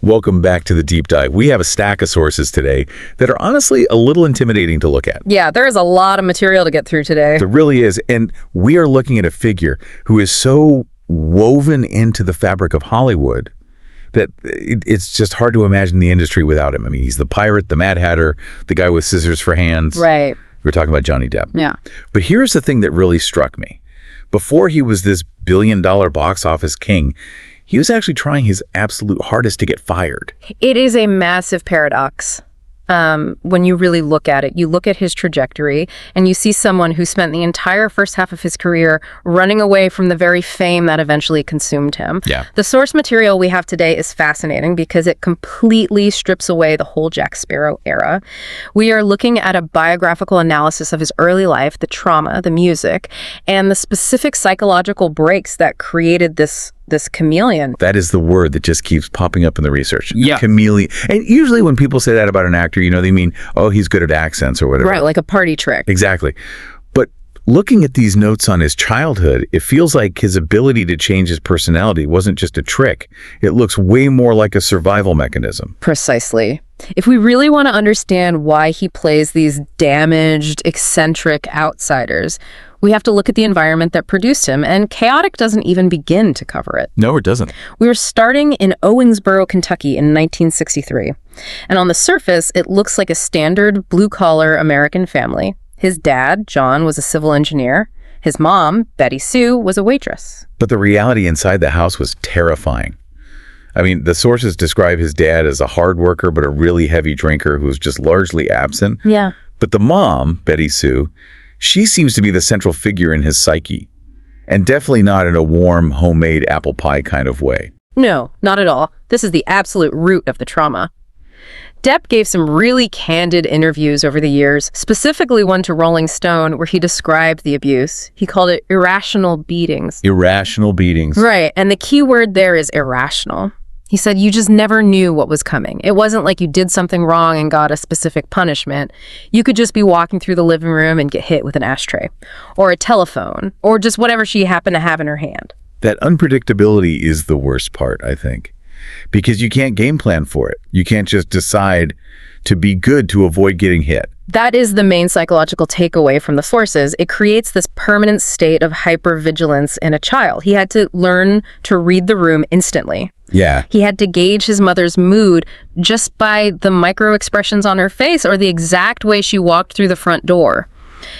Welcome back to the deep dive. We have a stack of sources today that are honestly a little intimidating to look at. Yeah, there is a lot of material to get through today. There really is. And we are looking at a figure who is so woven into the fabric of Hollywood that it's just hard to imagine the industry without him. I mean, he's the pirate, the Mad Hatter, the guy with scissors for hands. Right. We're talking about Johnny Depp. Yeah. But here's the thing that really struck me. Before he was this billion-dollar box office king, he was actually trying his absolute hardest to get fired. It is a massive paradox. When you really look at it, you look at his trajectory and you see someone who spent the entire first half of his career running away from the very fame that eventually consumed him. Yeah. The source material we have today is fascinating because it completely strips away the whole Jack Sparrow era. We are looking at a biographical analysis of his early life, the trauma, the music, and the specific psychological breaks that created this chameleon. That is the word that just keeps popping up in the research. Yeah. Chameleon. And usually when people say that about an actor, they mean, oh, he's good at accents or whatever. Right, like a party trick. Exactly. But looking at these notes on his childhood, it feels like his ability to change his personality wasn't just a trick. It looks way more like a survival mechanism. Precisely. If we really want to understand why he plays these damaged, eccentric outsiders, we have to look at the environment that produced him, and chaotic doesn't even begin to cover it. No, it doesn't. We were starting in Owensboro, Kentucky in 1963, and on the surface, it looks like a standard blue-collar American family. His dad, John, was a civil engineer. His mom, Betty Sue, was a waitress. But the reality inside the house was terrifying. I mean, the sources describe his dad as a hard worker but a really heavy drinker who was just largely absent. Yeah. But the mom, Betty Sue, she seems to be the central figure in his psyche, and definitely not in a warm, homemade apple pie kind of way. No, not at all. This is the absolute root of the trauma. Depp gave some really candid interviews over the years, specifically one to Rolling Stone where he described the abuse. He called it irrational beatings. Irrational beatings. Right, and the key word there is irrational. He said you just never knew what was coming. It wasn't like you did something wrong and got a specific punishment. You could just be walking through the living room and get hit with an ashtray, or a telephone, or just whatever she happened to have in her hand. That unpredictability is the worst part, I think, because you can't game plan for it. You can't just decide to be good to avoid getting hit. That is the main psychological takeaway from the sources. It creates this permanent state of hypervigilance in a child. He had to learn to read the room instantly. Yeah. He had to gauge his mother's mood just by the micro expressions on her face or the exact way she walked through the front door.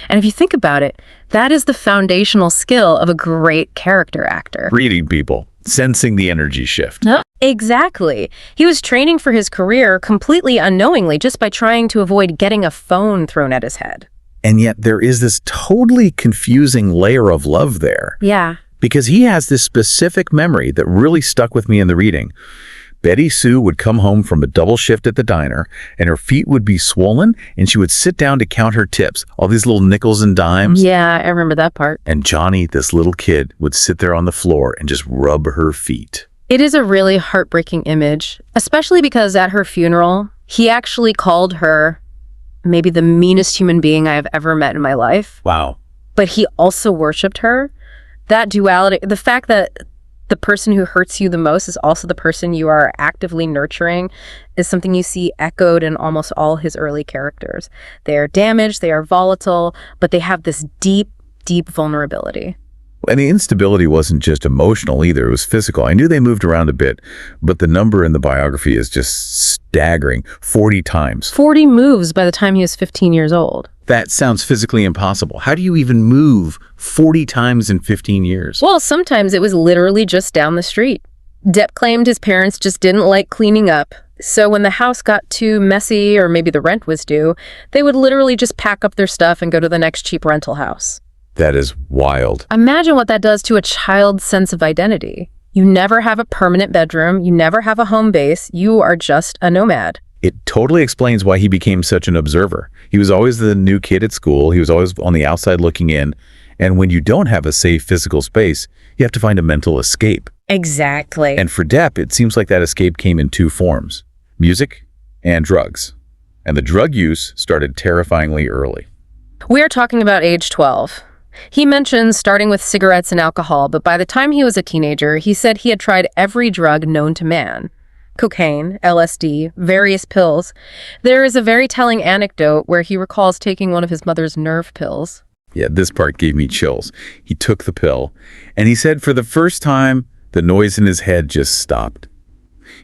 And if you think about it, that is the foundational skill of a great character actor. Reading people, sensing the energy shift. Exactly. He was training for his career completely unknowingly just by trying to avoid getting a phone thrown at his head. And yet there is this totally confusing layer of love there. Yeah. Because he has this specific memory that really stuck with me in the reading. Betty Sue would come home from a double shift at the diner, and her feet would be swollen, and she would sit down to count her tips, all these little nickels and dimes. Yeah, I remember that part. And Johnny, this little kid, would sit there on the floor and just rub her feet. It is a really heartbreaking image, especially because at her funeral, he actually called her maybe the meanest human being I have ever met in my life. Wow. But he also worshipped her. That duality, the fact that the person who hurts you the most is also the person you are actively nurturing, is something you see echoed in almost all his early characters. They are damaged, they are volatile, but they have this deep, deep vulnerability. And the instability wasn't just emotional either, it was physical. I knew they moved around a bit, but the number in the biography is just staggering. 40 times. 40 moves by the time he was 15 years old. That sounds physically impossible. How do you even move 40 times in 15 years? Well, sometimes it was literally just down the street. Depp claimed his parents just didn't like cleaning up. So when the house got too messy or maybe the rent was due, they would literally just pack up their stuff and go to the next cheap rental house. That is wild. Imagine what that does to a child's sense of identity. You never have a permanent bedroom. You never have a home base. You are just a nomad. It totally explains why he became such an observer. He was always the new kid at school. He was always on the outside looking in. And when you don't have a safe physical space, you have to find a mental escape. Exactly. And for Depp, it seems like that escape came in two forms: music and drugs. And the drug use started terrifyingly early. We are talking about age 12. He mentioned starting with cigarettes and alcohol, but by the time he was a teenager, he said he had tried every drug known to man. Cocaine, LSD, various pills. There is a very telling anecdote where he recalls taking one of his mother's nerve pills. Yeah, this part gave me chills. He took the pill, and he said for the first time, the noise in his head just stopped.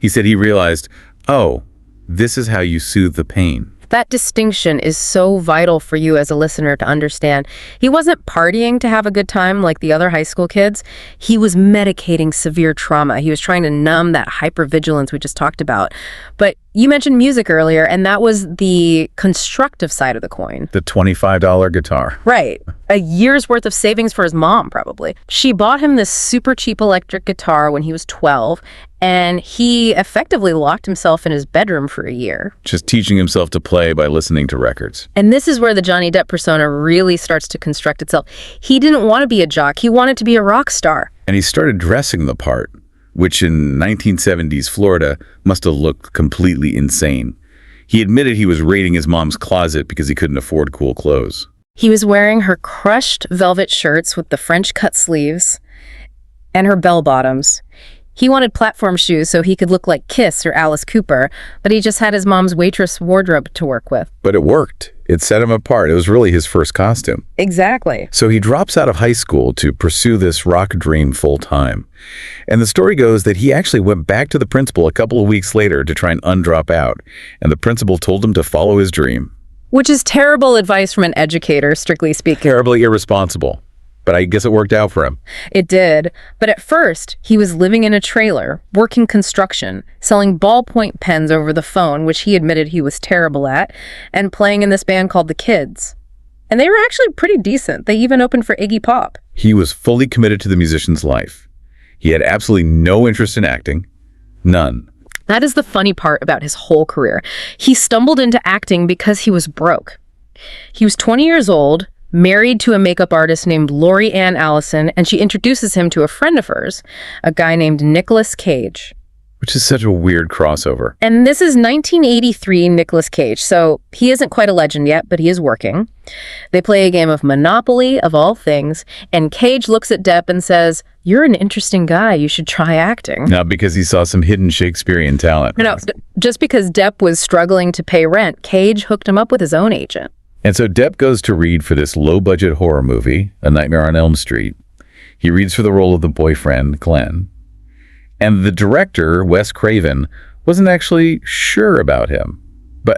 He said he realized, oh, this is how you soothe the pain. That distinction is so vital for you as a listener to understand. He wasn't partying to have a good time like the other high school kids. He was medicating severe trauma. He was trying to numb that hypervigilance we just talked about. But you mentioned music earlier, and that was the constructive side of the coin. The $25 guitar. Right. A year's worth of savings for his mom, probably. She bought him this super cheap electric guitar when he was 12, and he effectively locked himself in his bedroom for a year. Just teaching himself to play by listening to records. And this is where the Johnny Depp persona really starts to construct itself. He didn't want to be a jock. He wanted to be a rock star. And he started dressing the part, which in 1970s Florida must have looked completely insane. He admitted he was raiding his mom's closet because he couldn't afford cool clothes. He was wearing her crushed velvet shirts with the French cut sleeves and her bell bottoms. He wanted platform shoes so he could look like Kiss or Alice Cooper, but he just had his mom's waitress wardrobe to work with. But it worked. It set him apart. It was really his first costume. Exactly. So he drops out of high school to pursue this rock dream full time. And the story goes that he actually went back to the principal a couple of weeks later to try and undrop out. And the principal told him to follow his dream. Which is terrible advice from an educator, strictly speaking. Terribly irresponsible. But I guess it worked out for him. It did. But at first, he was living in a trailer, working construction, selling ballpoint pens over the phone, which he admitted he was terrible at, and playing in this band called The Kids. And they were actually pretty decent. They even opened for Iggy Pop. He was fully committed to the musician's life. He had absolutely no interest in acting. None. That is the funny part about his whole career. He stumbled into acting because he was broke. He was 20 years old, married to a makeup artist named Lori Ann Allison, and she introduces him to a friend of hers, a guy named Nicolas Cage. Which is such a weird crossover. And this is 1983 Nicolas Cage, so he isn't quite a legend yet, but he is working. They play a game of Monopoly, of all things, and Cage looks at Depp and says, "You're an interesting guy, you should try acting." Not because he saw some hidden Shakespearean talent. No, just because Depp was struggling to pay rent, Cage hooked him up with his own agent. And so Depp goes to read for this low-budget horror movie, A Nightmare on Elm Street. He reads for the role of the boyfriend, Glenn. And the director, Wes Craven, wasn't actually sure about him.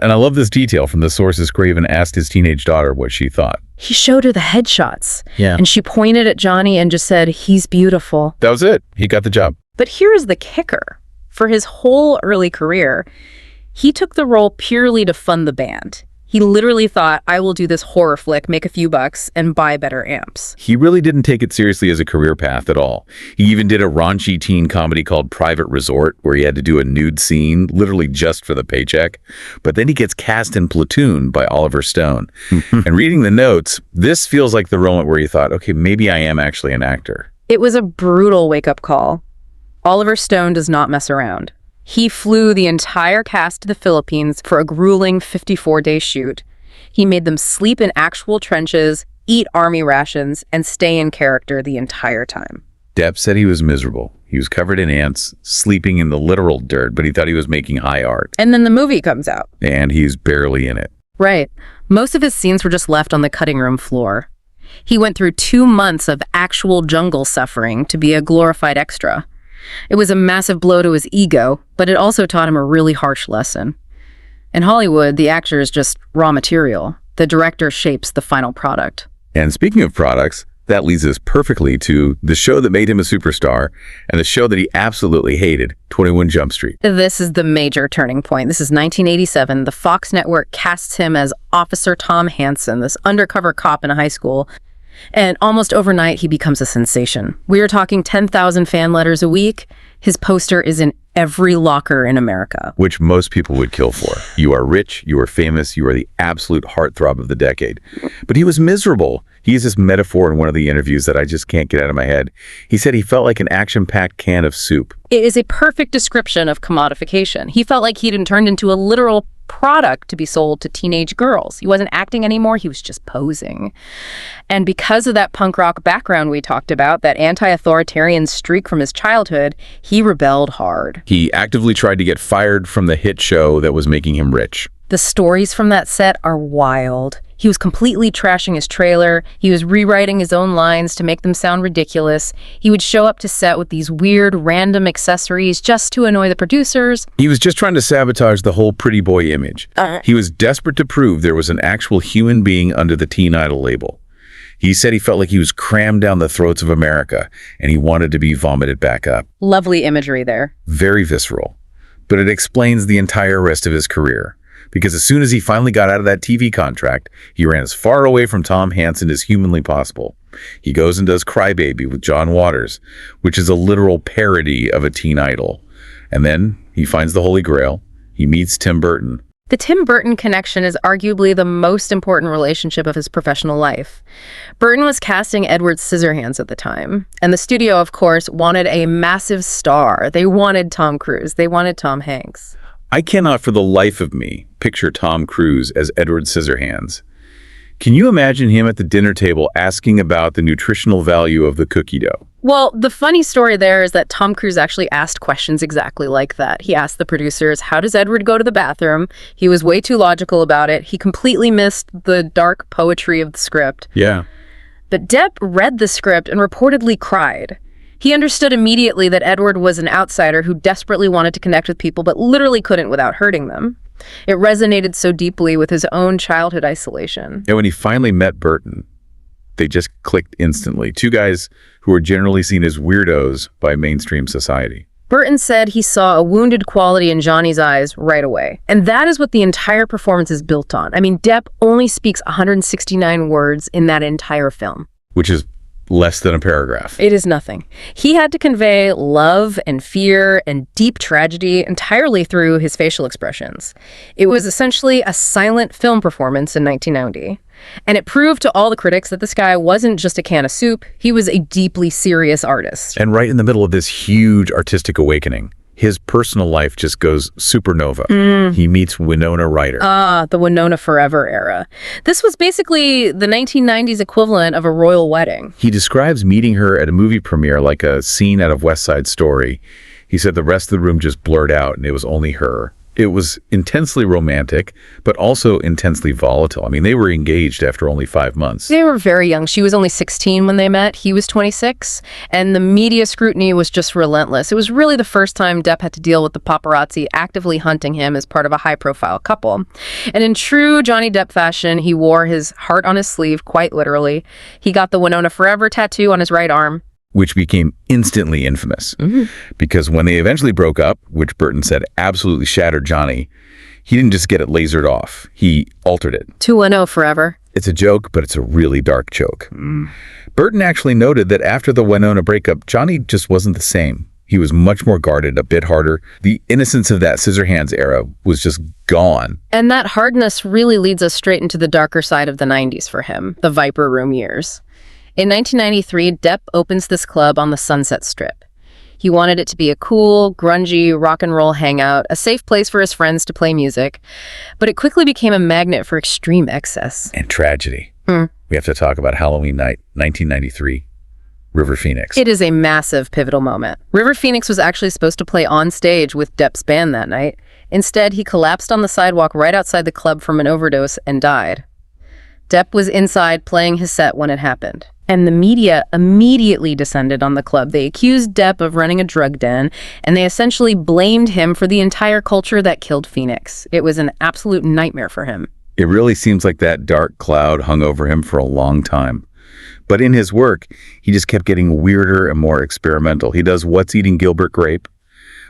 And I love this detail from the sources. Craven asked his teenage daughter what she thought. He showed her the headshots. Yeah. And she pointed at Johnny and just said, "He's beautiful." That was it. He got the job. But here is the kicker. For his whole early career, he took the role purely to fund the band. He literally thought, I will do this horror flick, make a few bucks, and buy better amps. He really didn't take it seriously as a career path at all. He even did a raunchy teen comedy called Private Resort, where he had to do a nude scene, literally just for the paycheck. But then he gets cast in Platoon by Oliver Stone. And reading the notes, this feels like the moment where he thought, okay, maybe I am actually an actor. It was a brutal wake-up call. Oliver Stone does not mess around. He flew the entire cast to the Philippines for a grueling 54-day shoot. He made them sleep in actual trenches, eat army rations, and stay in character the entire time. Depp said he was miserable. He was covered in ants, sleeping in the literal dirt, but he thought he was making high art. And then the movie comes out. And he's barely in it. Right. Most of his scenes were just left on the cutting room floor. He went through 2 months of actual jungle suffering to be a glorified extra. It was a massive blow to his ego, but it also taught him a really harsh lesson. In Hollywood, the actor is just raw material. The director shapes the final product. And speaking of products, that leads us perfectly to the show that made him a superstar and the show that he absolutely hated, 21 Jump Street. This is the major turning point. This is 1987. The Fox network casts him as Officer Tom Hansen, this undercover cop in a high school. And almost overnight, he becomes a sensation. We are talking 10,000 fan letters a week. His poster is in every locker in America. Which most people would kill for. You are rich, you are famous, you are the absolute heartthrob of the decade. But he was miserable. He used this metaphor in one of the interviews that I just can't get out of my head. He said he felt like an action-packed can of soup. It is a perfect description of commodification. He felt like he'd been turned into a literal product to be sold to teenage girls. He wasn't acting anymore, he was just posing. And because of that punk rock background we talked about, that anti-authoritarian streak from his childhood, he rebelled hard. He actively tried to get fired from the hit show that was making him rich. The stories from that set are wild. He was completely trashing his trailer. He was rewriting his own lines to make them sound ridiculous. He would show up to set with these weird, random accessories just to annoy the producers. He was just trying to sabotage the whole pretty boy image. He was desperate to prove there was an actual human being under the teen idol label. He said he felt like he was crammed down the throats of America, and he wanted to be vomited back up. Lovely imagery there. Very visceral. But it explains the entire rest of his career. Because as soon as he finally got out of that TV contract, he ran as far away from Tom Hansen as humanly possible. He goes and does Crybaby with John Waters, which is a literal parody of a teen idol. And then he finds the Holy Grail. He meets Tim Burton. The Tim Burton connection is arguably the most important relationship of his professional life. Burton was casting Edward Scissorhands at the time, and the studio, of course, wanted a massive star. They wanted Tom Cruise. They wanted Tom Hanks. I cannot for the life of me picture Tom Cruise as Edward Scissorhands. Can you imagine him at the dinner table asking about the nutritional value of the cookie dough? Well, the funny story there is that Tom Cruise actually asked questions exactly like that. He asked the producers, how does Edward go to the bathroom? He was way too logical about it. He completely missed the dark poetry of the script. Yeah. But Depp read the script and reportedly cried. He understood immediately that Edward was an outsider who desperately wanted to connect with people but literally couldn't without hurting them. It resonated so deeply with his own childhood isolation. And when he finally met Burton, they just clicked instantly. Two guys who were generally seen as weirdos by mainstream society. Burton said he saw a wounded quality in Johnny's eyes right away. And that is what the entire performance is built on. I mean, Depp only speaks 169 words in that entire film. Which is less than a paragraph. It is nothing. He had to convey love and fear and deep tragedy entirely through his facial expressions. It was essentially a silent film performance in 1990. And it proved to all the critics that this guy wasn't just a can of soup, he was a deeply serious artist. And right in the middle of this huge artistic awakening, his personal life just goes supernova. He meets Winona Ryder. The Winona Forever era. This was basically the 1990s equivalent of a royal wedding. He describes meeting her at a movie premiere like a scene out of West Side Story. He said the rest of the room just blurred out and it was only her. It was intensely romantic, but also intensely volatile. I mean, they were engaged after only 5 months. They were very young. She was only 16 when they met. He was 26. And the media scrutiny was just relentless. It was really the first time Depp had to deal with the paparazzi actively hunting him as part of a high-profile couple. And in true Johnny Depp fashion, he wore his heart on his sleeve, quite literally. He got the Winona Forever tattoo on his right arm. Which became instantly infamous. Because when they eventually broke up, which Burton said absolutely shattered Johnny, he didn't just get it lasered off. He altered it. 2-1-0 forever. It's a joke, but it's a really dark joke. Burton actually noted that after the Winona breakup, Johnny just wasn't the same. He was much more guarded, a bit harder. The innocence of that Scissorhands era was just gone. And that hardness really leads us straight into the darker side of the 90s for him, the Viper Room years. In 1993, Depp opens this club on the Sunset Strip. He wanted it to be a cool, grungy, rock and roll hangout, a safe place for his friends to play music, but it quickly became a magnet for extreme excess. And tragedy. We have to talk about Halloween night, 1993, River Phoenix. It is a massive, pivotal moment. River Phoenix was actually supposed to play on stage with Depp's band that night. Instead, he collapsed on the sidewalk right outside the club from an overdose and died. Depp was inside playing his set when it happened. And the media immediately descended on the club. They accused Depp of running a drug den, and they essentially blamed him for the entire culture that killed Phoenix. It was an absolute nightmare for him. It really seems like that dark cloud hung over him for a long time. But in his work, he just kept getting weirder and more experimental. He does What's Eating Gilbert Grape,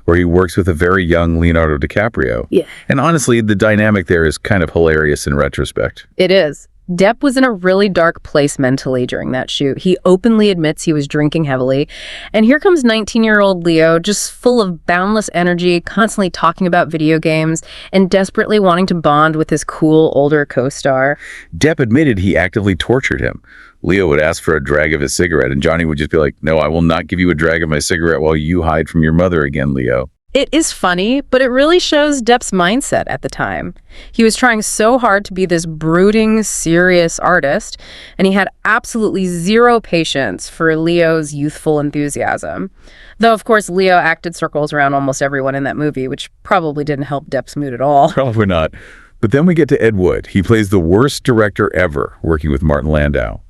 where he works with a very young Leonardo DiCaprio. Yeah. And honestly, the dynamic there is kind of hilarious in retrospect. It is. Depp was in a really dark place mentally during that shoot. He openly admits he was drinking heavily. And here comes 19-year-old Leo, just full of boundless energy, constantly talking about video games, and desperately wanting to bond with his cool, older co-star. Depp admitted he actively tortured him. Leo would ask for a drag of his cigarette, and Johnny would just be like, "No, I will not give you a drag of my cigarette while you hide from your mother again, Leo." It is funny, but it really shows Depp's mindset at the time. He was trying so hard to be this brooding, serious artist, and he had absolutely zero patience for Leo's youthful enthusiasm. Though, of course, Leo acted circles around almost everyone in that movie, which probably didn't help Depp's mood at all. Probably not. But then we get to Ed Wood. He plays the worst director ever, working with Martin Landau.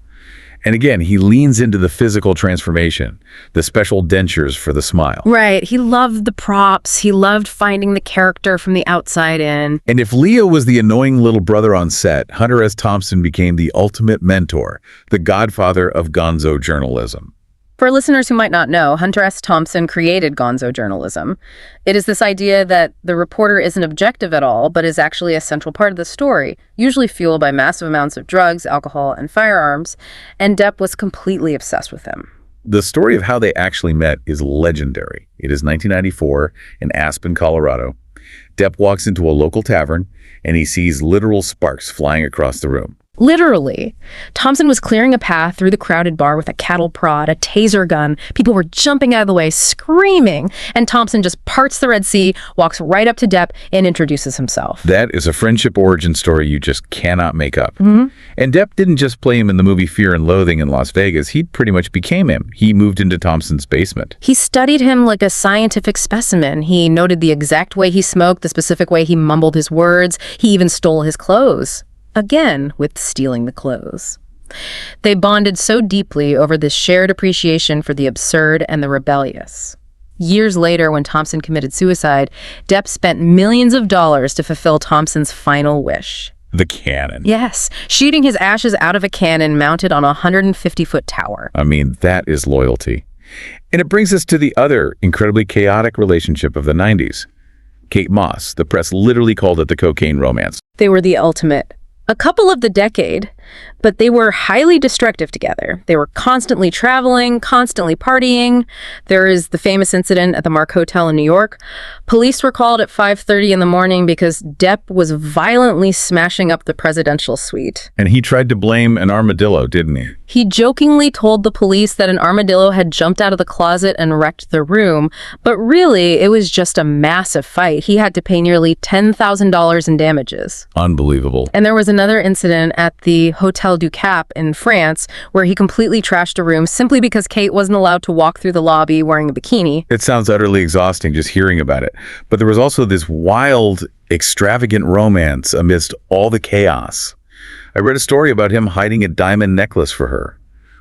And again, he leans into the physical transformation, the special dentures for the smile. Right. He loved the props. He loved finding the character from the outside in. And if Leo was the annoying little brother on set, Hunter S. Thompson became the ultimate mentor, the godfather of gonzo journalism. For listeners who might not know, Hunter S. Thompson created gonzo journalism. It is this idea that the reporter isn't objective at all, but is actually a central part of the story, usually fueled by massive amounts of drugs, alcohol, and firearms, and Depp was completely obsessed with him. The story of how they actually met is legendary. It is 1994 in Aspen, Colorado. Depp walks into a local tavern, and he sees literal sparks flying across the room. Literally. Thompson was clearing a path through the crowded bar with a cattle prod, a taser gun. People were jumping out of the way, screaming. And Thompson just parts the Red Sea, walks right up to Depp, and introduces himself. That is a friendship origin story you just cannot make up. And Depp didn't just play him in the movie Fear and Loathing in Las Vegas. He pretty much became him. He moved into Thompson's basement. He studied him like a scientific specimen. He noted the exact way he smoked, the specific way he mumbled his words. He even stole his clothes. Again, with stealing the clothes. They bonded so deeply over this shared appreciation for the absurd and the rebellious. Years later, when Thompson committed suicide, Depp spent millions of dollars to fulfill Thompson's final wish. The cannon. Yes, shooting his ashes out of a cannon mounted on a 150-foot tower. I mean, that is loyalty. And it brings us to the other incredibly chaotic relationship of the 90s. Kate Moss. The press literally called it the cocaine romance. They were the ultimate. A couple of the decade, but they were highly destructive together. They were constantly traveling, constantly partying. There is the famous incident at the Mark Hotel in New York. Police were called at 5:30 in the morning because Depp was violently smashing up the presidential suite. And he tried to blame an armadillo, didn't he? He jokingly told the police that an armadillo had jumped out of the closet and wrecked the room, but really, it was just a massive fight. He had to pay nearly $10,000 in damages. Unbelievable. And there was another incident at the Hotel du Cap in France where he completely trashed a room simply because Kate wasn't allowed to walk through the lobby wearing a bikini. It sounds utterly exhausting just hearing about it. But there was also this wild, extravagant romance amidst all the chaos. I read a story about him hiding a diamond necklace for her.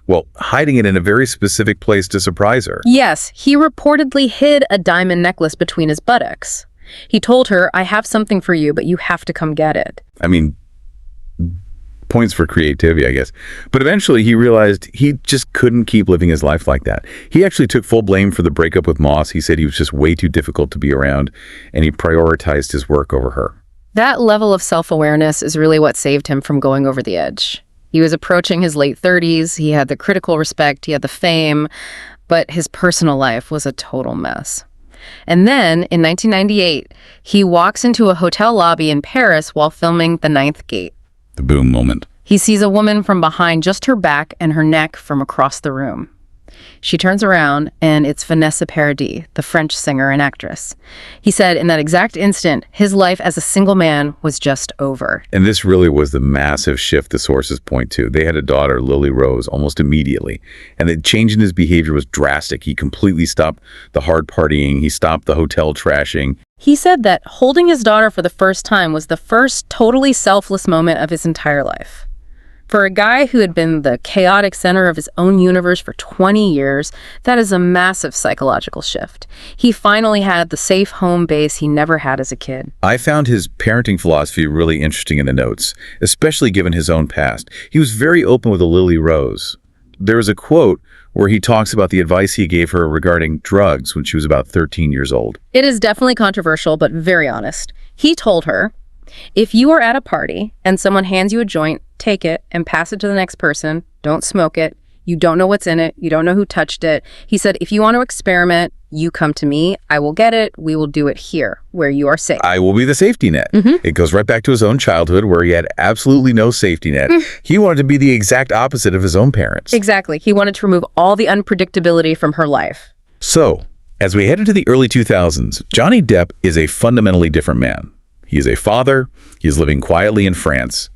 Well, hiding it in a very specific place to surprise her. Yes, he reportedly hid a diamond necklace between his buttocks. He told her, "I have something for you, but you have to come get it." I mean, points for creativity, I guess. But eventually he realized he just couldn't keep living his life like that. He actually took full blame for the breakup with Moss. He said he was just way too difficult to be around, and he prioritized his work over her. That level of self-awareness is really what saved him from going over the edge. He was approaching his late 30s. He had the critical respect. He had the fame. But his personal life was a total mess. And then, in 1998, he walks into a hotel lobby in Paris while filming The Ninth Gate. The boom moment. He sees a woman from behind just her back and her neck from across the room. She turns around, and it's Vanessa Paradis, the French singer and actress. He said in that exact instant, his life as a single man was just over. And this really was the massive shift the sources point to. They had a daughter, Lily Rose, almost immediately. And the change in his behavior was drastic. He completely stopped the hard partying. He stopped the hotel trashing. He said that holding his daughter for the first time was the first totally selfless moment of his entire life. For a guy who had been the chaotic center of his own universe for 20 years, that is a massive psychological shift. He finally had the safe home base he never had as a kid. I found his parenting philosophy really interesting in the notes, especially given his own past. He was very open with Lily Rose. There is a quote where he talks about the advice he gave her regarding drugs when she was about 13 years old. It is definitely controversial, but very honest. He told her, "If you are at a party and someone hands you a joint, take it and pass it to the next person. Don't smoke it. You don't know what's in it. You don't know who touched it." He said, "If you want to experiment, you come to me. I will get it. We will do it here, where you are safe. I will be the safety net." It goes right back to his own childhood where he had absolutely no safety net. He wanted to be the exact opposite of his own parents. Exactly. He wanted to remove all the unpredictability from her life. So, As we head into the early 2000s, Johnny Depp is a fundamentally different man. He is a father. He is living quietly in France.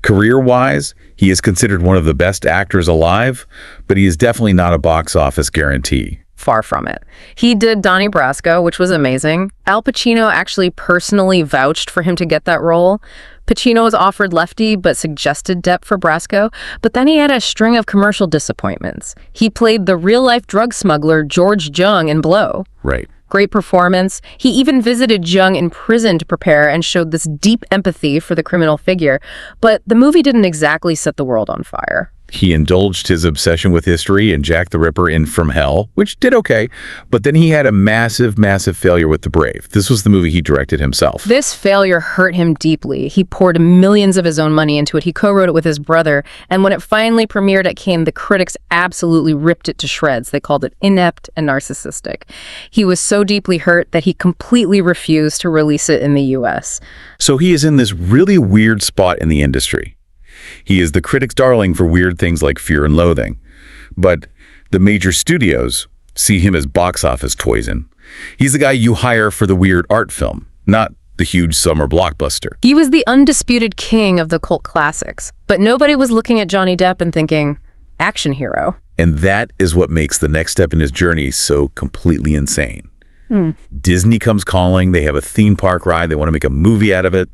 Career-wise, he is considered one of the best actors alive, but he is definitely not a box office guarantee. Far from it. He did Donnie Brasco, which was amazing. Al Pacino actually personally vouched for him to get that role. Pacino was offered Lefty, but suggested Depp for Brasco. But then he had a string of commercial disappointments. He played the real-life drug smuggler George Jung in Blow. Right. Great performance. He even visited Jung in prison to prepare and showed this deep empathy for the criminal figure. But the movie didn't exactly set the world on fire. He indulged his obsession with history in Jack the Ripper in From Hell, which did okay, but then he had a massive, massive failure with The Brave. This was the movie he directed himself. This failure hurt him deeply. He poured millions of his own money into it. He co-wrote it with his brother, and when it finally premiered at Cannes, the critics absolutely ripped it to shreds. They called it inept and narcissistic. He was so deeply hurt that he completely refused to release it in the US. So he is in this really weird spot in the industry. He is the critic's darling for weird things like Fear and Loathing. But the major studios see him as box office poison. He's the guy you hire for the weird art film, not the huge summer blockbuster. He was the undisputed king of the cult classics. But nobody was looking at Johnny Depp and thinking, action hero. And that is what makes the next step in his journey so completely insane. Disney comes calling. They have a theme park ride. They want to make a movie out of it.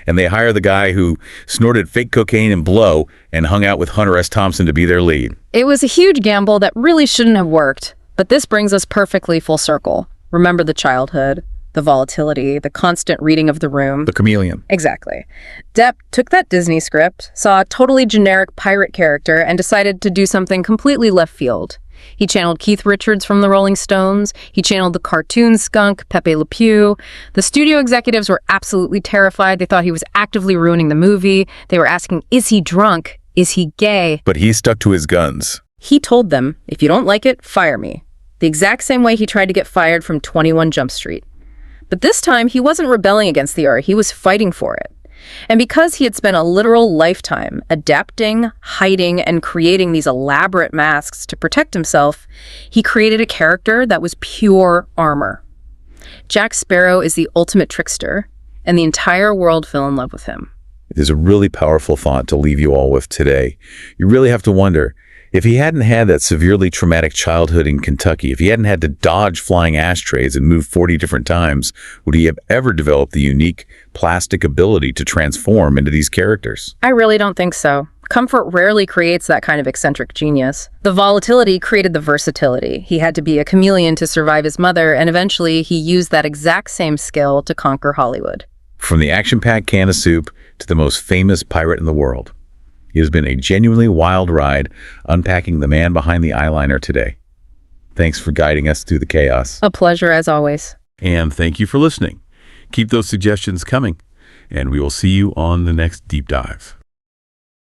And they hire the guy who snorted fake cocaine and blow and hung out with Hunter S. Thompson to be their lead. It was a huge gamble that really shouldn't have worked. But this brings us perfectly full circle. Remember the childhood, the volatility, the constant reading of the room. The chameleon. Exactly. Depp took that Disney script, saw a totally generic pirate character, and decided to do something completely left field. He channeled Keith Richards from the Rolling Stones. He channeled the cartoon skunk, Pepe Le Pew. The studio executives were absolutely terrified. They thought he was actively ruining the movie. They were asking, is he drunk? Is he gay? But he stuck to his guns. He told them, if you don't like it, fire me. The exact same way he tried to get fired from 21 Jump Street. But this time, he wasn't rebelling against the art. He was fighting for it. And because he had spent a literal lifetime adapting, hiding, and creating these elaborate masks to protect himself, he created a character that was pure armor. Jack Sparrow is the ultimate trickster, and the entire world fell in love with him. It is a really powerful thought to leave you all with today. You really have to wonder, if he hadn't had that severely traumatic childhood in Kentucky, if he hadn't had to dodge flying ashtrays and move 40 different times, would he have ever developed the unique plastic ability to transform into these characters? I really don't think so. Comfort rarely creates that kind of eccentric genius. The volatility created the versatility. He had to be a chameleon to survive his mother, and eventually he used that exact same skill to conquer Hollywood. From the action-packed can of soup to the most famous pirate in the world, it has been a genuinely wild ride unpacking the man behind the eyeliner today. Thanks for guiding us through the chaos. A pleasure as always. And thank you for listening. Keep those suggestions coming, and we will see you on the next deep dive.